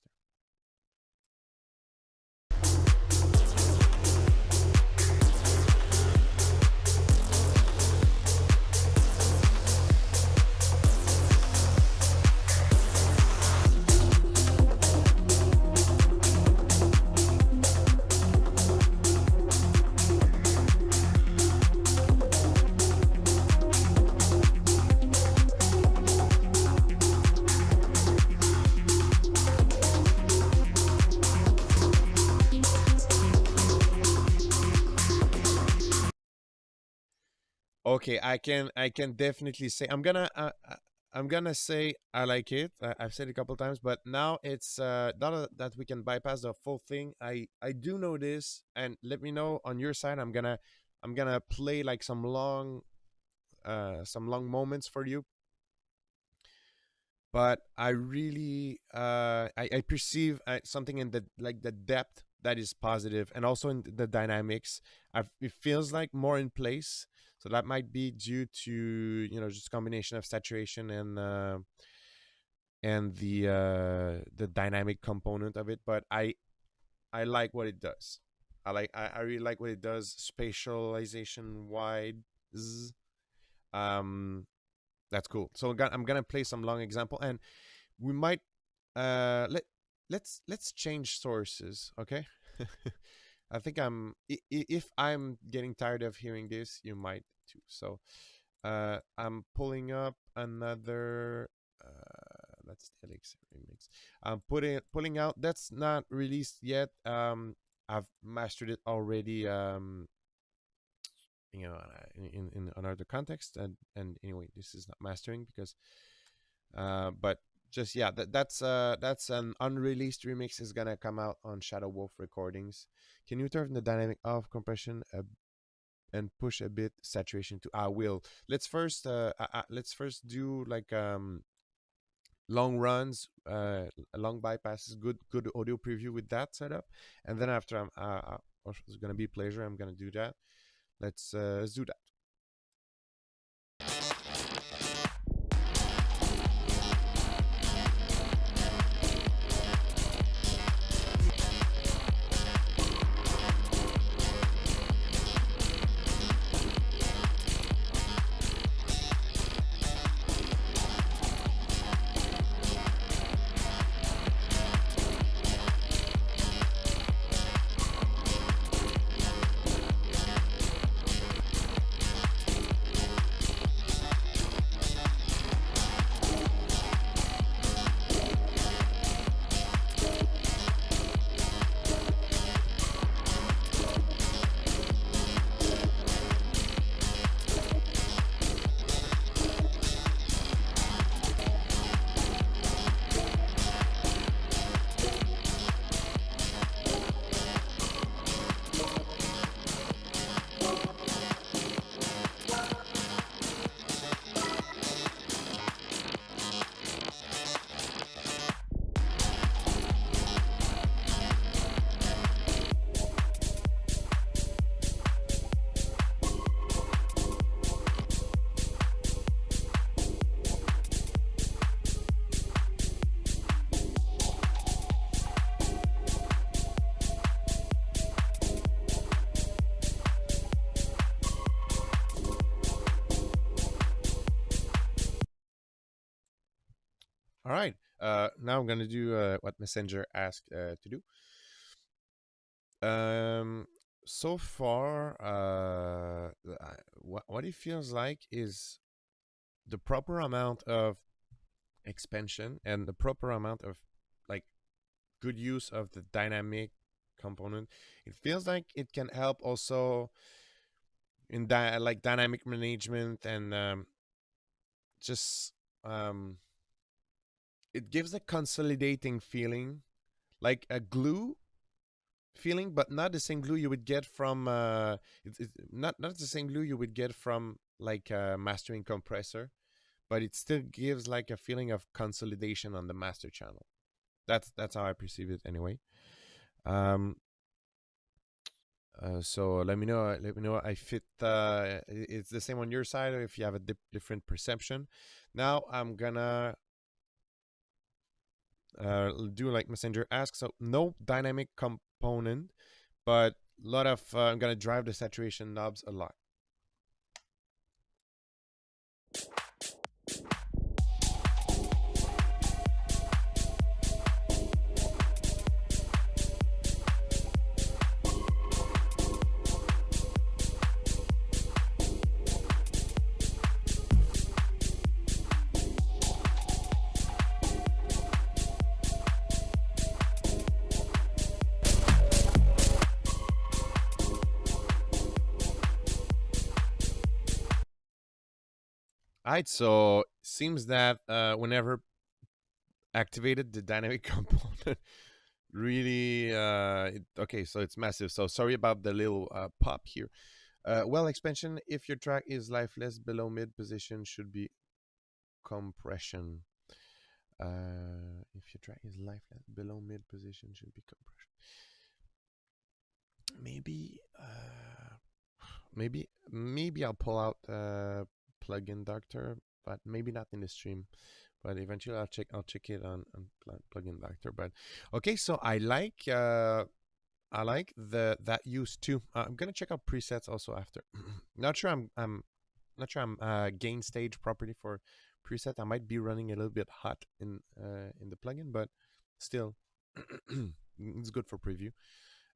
Okay, I can definitely say I'm gonna say I like it. I've said it a couple times, but now it's now that we can bypass the full thing. I do know this, and let me know on your side. I'm gonna play like some long moments for you. But I really I perceive something in the depth that is positive, and also in the dynamics. It feels like more in place. So that might be due to just combination of saturation and the dynamic component of it. But I like what it does. I really like what it does spatialization wise. That's cool. So I'm gonna play some long example, and we might let's change sources, okay? I think if I'm getting tired of hearing this, you might too. So I'm pulling up another that's the Elixir remix. I'm pulling out, that's not released yet. I've mastered it already, in another context, and anyway, this is not mastering because but just, yeah, that's an unreleased remix, is gonna come out on Shadow Wolf Recordings. Can you turn the dynamic off, compression and push a bit saturation to? I will. Let's first do like long runs, long bypasses, good audio preview with that setup, and then after it's gonna be pleasure, I'm gonna do that. Let's do that. All right. Now I'm gonna do what Messenger asked to do. Um, so far, what it feels like is the proper amount of expansion and the proper amount of like good use of the dynamic component. It feels like it can help also in like dynamic management and just um, it gives a consolidating feeling, like a glue feeling, but not the same glue you would get from it's not the same glue you would get from like a mastering compressor, but it still gives like a feeling of consolidation on the master channel. That's how I perceive it anyway. Um, so let me know. Let me know. I fit. It's the same on your side, or if you have a different perception. Now I'm gonna do like Messenger asks. So no dynamic component, but a lot of I'm gonna drive the saturation knobs a lot. All right, so seems that whenever activated, the dynamic component really okay, so it's massive. So sorry about the little pop here. Well, expansion, if your track is lifeless below mid position, should be compression. If your track is lifeless below mid position, should be compression. Maybe I'll pull out plugin doctor, but maybe not in the stream. But eventually I'll check it on plugin doctor. But okay, so I like the that use too. I'm gonna check out presets also after. Not sure I'm not sure I'm gain stage property for preset. I might be running a little bit hot in the plugin, but still it's good for preview.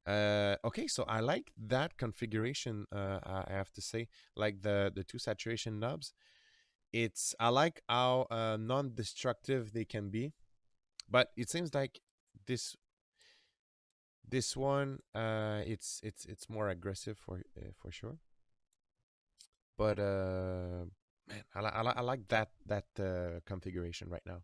Okay, so I like that configuration. I have to say, like the two saturation knobs. I like how non-destructive they can be, but it seems like this this one it's more aggressive for sure. But man, I like that configuration right now.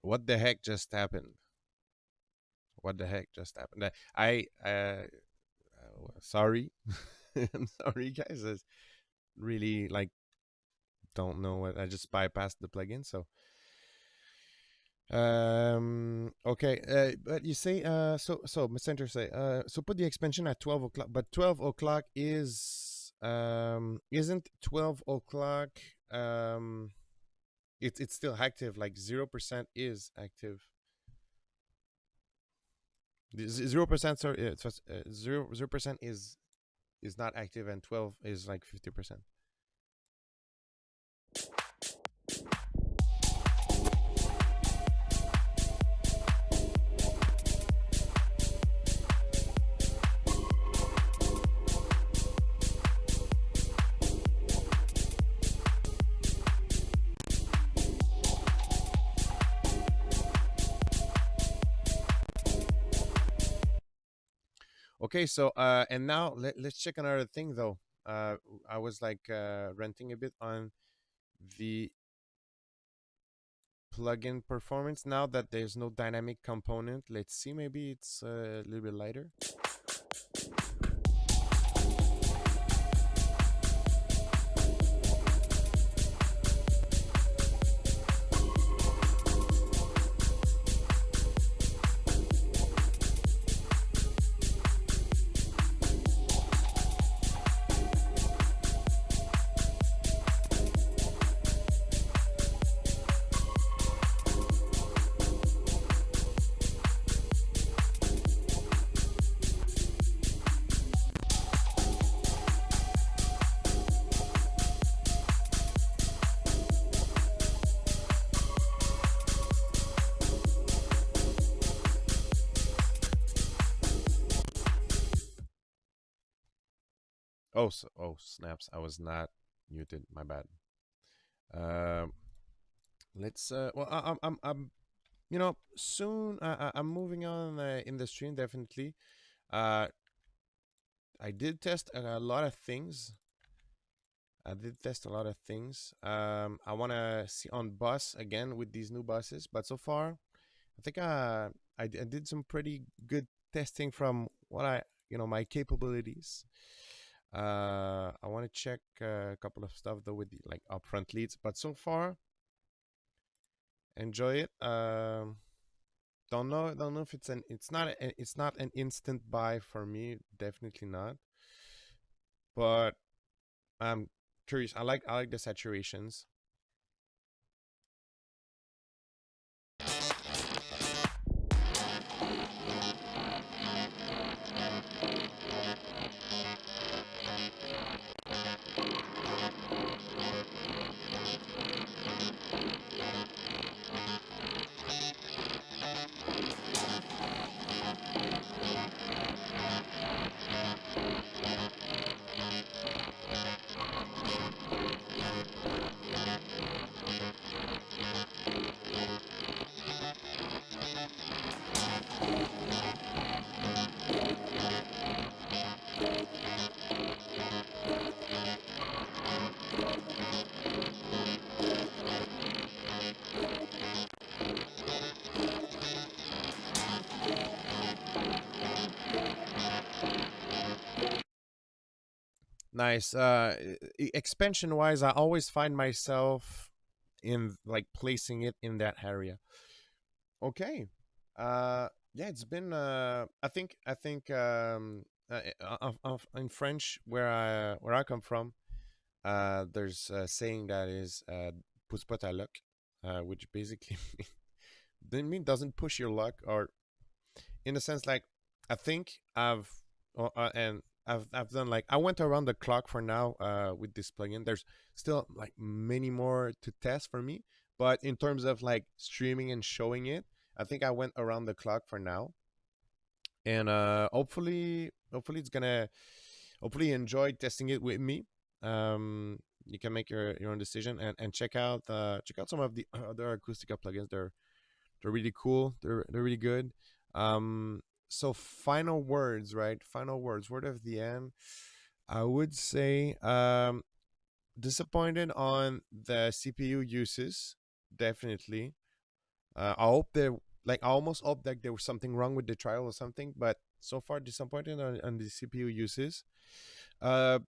What the heck just happened? What the heck just happened? Sorry. I'm sorry, guys. I really like don't know what I just bypassed the plugin. So okay, but you say so Messenger say so put the expansion at 12 o'clock, but 12 o'clock isn't 12 o'clock it's still active, like 0% is active. 0%, sorry, 0% is not active, and 12 is like 50%. Okay, so and now let's check another thing though. I was like renting a bit on the plugin performance. Now that there's no dynamic component, let's see, maybe it's a little bit lighter. Oh, so, oh snaps! I was not muted. My bad. Um, let's. Well, you know, soon. I'm moving on in the stream. Definitely. Uh, I did test a lot of things. I did test a lot of things. I want to see on bus again with these new buses, but so far, I think I did some pretty good testing from what my capabilities. I want to check a couple of stuff though with the, like upfront leads, but so far, enjoy it. Don't know if it's not an instant buy for me. Definitely not. But I'm curious. I like the saturations. Nice. Expansion wise, I always find myself in like placing it in that area. Okay. Yeah, it's been. In French, where I come from, there's a saying that is "pousse pas ta luck," which basically doesn't push your luck, or in a sense like I think and I've done like I went around the clock for now with this plugin. There's still like many more to test for me, but in terms of like streaming and showing it, I think I went around the clock for now, and hopefully it's gonna hopefully you enjoy testing it with me. You can make your own decision and check out some of the other Acustica plugins. They're really cool. They're really good. So final words, right? Final words. Word of the end. I would say disappointed on the CPU uses. Definitely. I hope there like I almost hope that there was something wrong with the trial or something, but so far disappointed on the CPU uses. Uh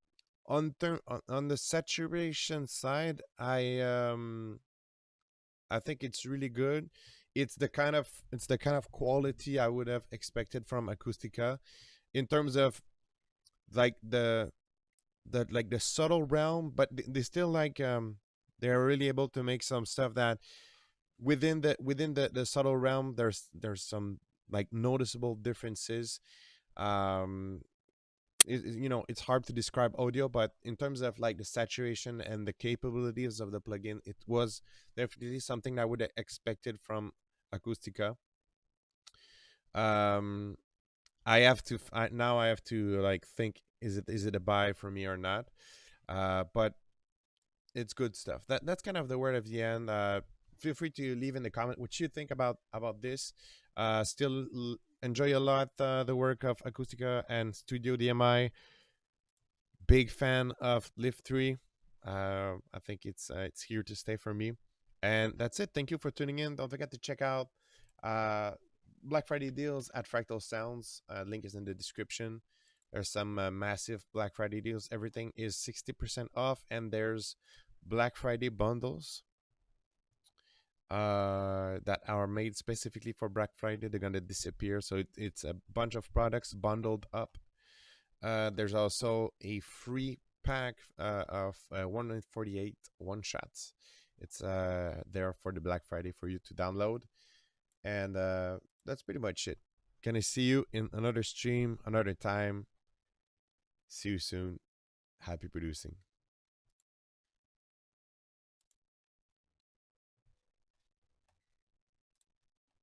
on the saturation side, I think it's really good. It's the kind of quality I would have expected from Acustica in terms of like the subtle realm, but they still like they're really able to make some stuff that within the subtle realm there's some like noticeable differences. Um it's hard to describe audio, but in terms of like the saturation and the capabilities of the plugin, it was definitely something I would have expected from Acustica. um now I have to like think, is it a buy for me or not? But it's good stuff. That's kind of the word of the end. Feel free to leave in the comment what you think about this. Still enjoy a lot the work of Acustica and Studio DMI. Big fan of Lift3. I think it's here to stay for me. And that's it. Thank you for tuning in. Don't forget to check out uh, Black Friday deals at Fractal Sounds. Link is in the description. There's some massive Black Friday deals. Everything is 60% off, and there's Black Friday bundles that are made specifically for Black Friday. They're gonna disappear, so it's a bunch of products bundled up. There's also a free pack of 148 one shots. It's there for the Black Friday for you to download, and that's pretty much it. Can I see you in another stream, another time? See you soon. Happy producing.